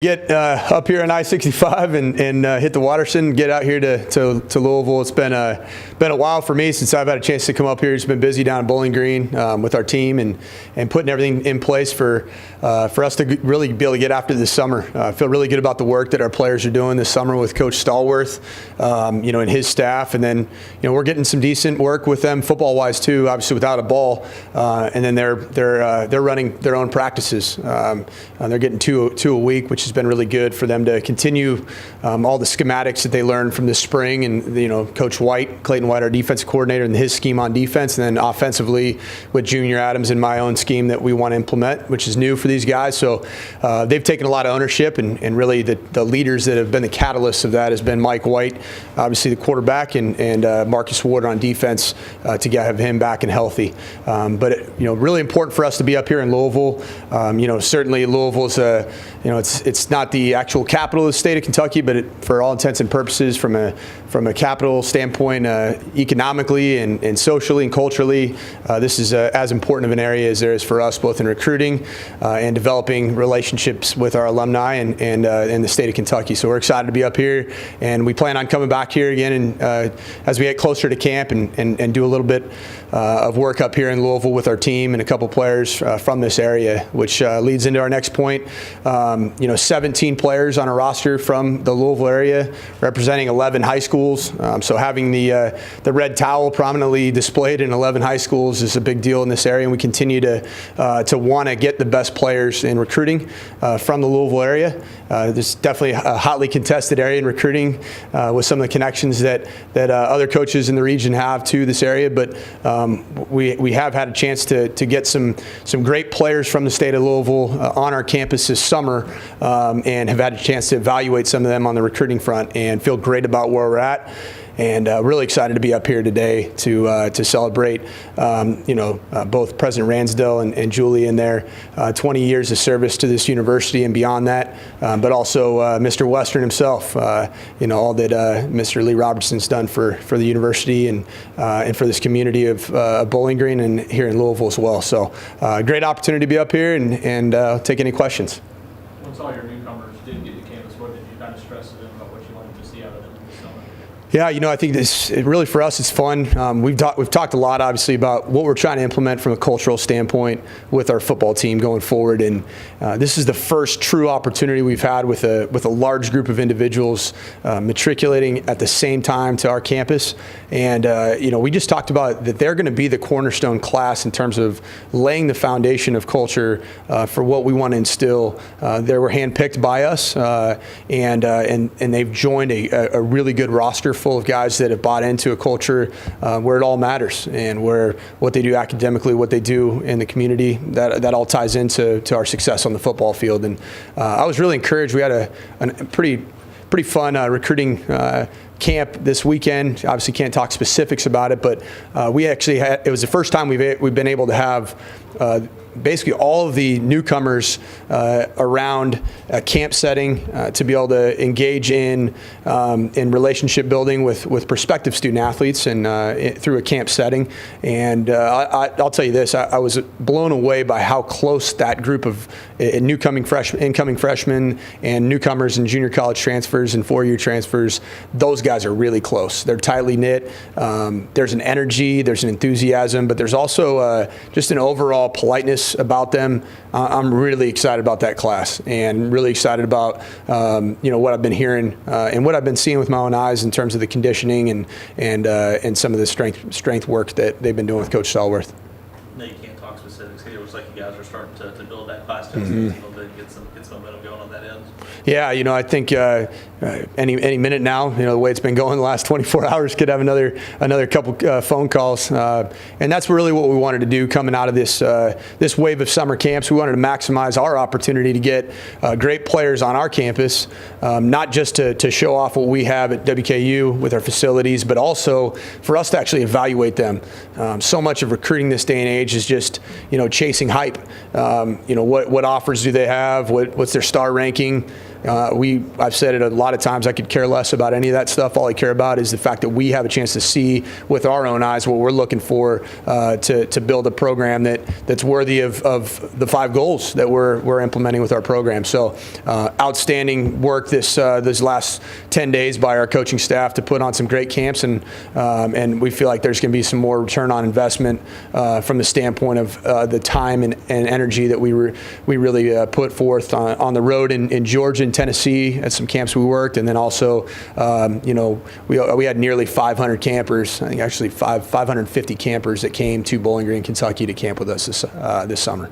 Get up here on I-65 and hit the Waterston, get out here to Louisville. It's been a while for me since I've had a chance to come up here. It's been busy down at Bowling Green with our team and putting everything in place for us to really be able to get after this summer. I feel really good about the work that our players are doing this summer with Coach Stallworth, and his staff, and then we're getting some decent work with them football-wise too. Obviously without a ball, and then they're running their own practices. They're getting two a week, which has been really good for them to continue all the schematics that they learned from this spring, and Coach Clayton White, our defensive coordinator, and his scheme on defense, and then offensively with Junior Adams and my own scheme that we want to implement, which is new for these guys. So they've taken a lot of ownership, and really the leaders that have been the catalysts of that has been Mike White, obviously the quarterback, and Marcus Ward on defense to have him back and healthy. But really important for us to be up here in Louisville. Certainly Louisville's it's not the actual capital of the state of Kentucky, but for all intents and purposes, from a capital standpoint, economically and socially and culturally, this is as important of an area as there is for us, both in recruiting and developing relationships with our alumni and the state of Kentucky. So we're excited to be up here, and we plan on coming back here again and as we get closer to camp and do a little bit of work up here in Louisville with our team and a couple players from this area, which leads into our next point. 17 players on a roster from the Louisville area, representing 11 high schools. So having the red towel prominently displayed in 11 high schools is a big deal in this area, and we continue to want to get the best players in recruiting from the Louisville area. There's definitely a hotly contested area in recruiting with some of the connections that other coaches in the region have to this area, but we have had a chance to get some great players from the state of Louisville on our campus this summer, and have had a chance to evaluate some of them on the recruiting front and feel great about where we're at. And really excited to be up here today to celebrate, both President Ransdell and Julie in their 20 years of service to this university and beyond that, but also Mr. Western himself, all that Mr. Lee Robertson's done for the university and for this community of Bowling Green and here in Louisville as well. So great opportunity to be up here and take any questions. Once all your newcomers did get to campus, what did you kind of stress to them about what you wanted to see out of them this summer? Yeah, I think really for us it's fun. We've talked a lot, obviously, about what we're trying to implement from a cultural standpoint with our football team going forward, and this is the first true opportunity we've had with a large group of individuals matriculating at the same time to our campus. And we just talked about that they're going to be the cornerstone class in terms of laying the foundation of culture for what we want to instill. They were handpicked by us, and they've joined a really good roster full of guys that have bought into a culture where it all matters, and where what they do academically, what they do in the community, that all ties into our success on the football field. And I was really encouraged. We had a pretty fun recruiting camp this weekend. Obviously can't talk specifics about it, but it was the first time we've been able to have basically all of the newcomers around a camp setting to be able to engage in relationship building with prospective student athletes and through a camp setting. And I'll tell you this, I was blown away by how close that group of incoming freshmen and newcomers and junior college transfers and four-year transfers, those guys are really close. They're tightly knit. There's an energy, there's an enthusiasm, but there's also just an overall politeness about them. I'm really excited about that class, and really excited about what I've been hearing and what I've been seeing with my own eyes in terms of the conditioning and some of the strength work that they've been doing with Coach Stallworth. No, you can't talk specifics here. It looks like you guys are starting to build that class just a little bit, get some momentum going on that end. Yeah, I think any minute now, the way it's been going the last 24 hours, could have another couple phone calls, and that's really what we wanted to do coming out of this wave of summer camps. We wanted to maximize our opportunity to get great players on our campus, not just to show off what we have at WKU with our facilities, but also for us to actually evaluate them. So much of recruiting this day and age is just chasing hype. What offers do they have? What's their star ranking? I've said it a lot of times, I could care less about any of that stuff. All I care about is the fact that we have a chance to see with our own eyes what we're looking for to build a program that's worthy of the 5 goals that we're implementing with our program. So outstanding work this last 10 days by our coaching staff to put on some great camps, and we feel like there's going to be some more return on investment from the standpoint of the time and energy that we really put forth on the road in Georgia and Tennessee at some camps we worked, and then also we had nearly 500 campers, I think actually 550 campers that came to Bowling Green, Kentucky to camp with us this summer.